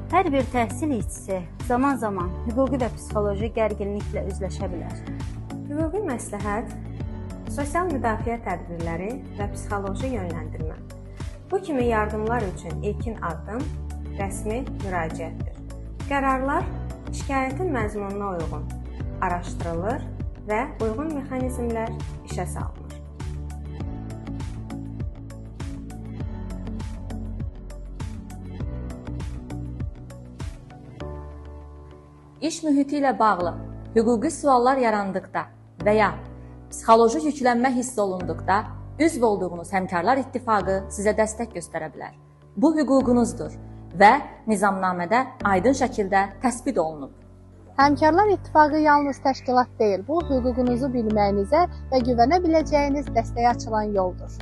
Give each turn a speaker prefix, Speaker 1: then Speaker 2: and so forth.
Speaker 1: Hər bir təhsil işçisi zaman-zaman hüquqi və psixoloji gərginliklə üzləşə bilər.
Speaker 2: Hüquqi məsləhət, sosial müdafiə tədbirləri və psixoloji yönləndirmə. Bu kimi yardımlar üçün ilkin addım rəsmi müraciətdir. Qərarlar şikayətin məzmununa uyğun araşdırılır və uyğun mexanizmlər işə salınır.
Speaker 3: İş mühiti ilə bağlı hüquqi suallar yarandıqda və ya psixoloji yüklənmə hiss olunduqda üzv olduğunuz həmkarlar ittifaqı sizə dəstək göstərə bilər. Bu hüququnuzdur və nizamnamədə aydın şəkildə təsbit olunub.
Speaker 4: Həmkarlar ittifaqı yalnız təşkilat deyil, bu hüququnuzu bilməyinizə və güvənə biləcəyiniz dəstəyə açılan yoldur.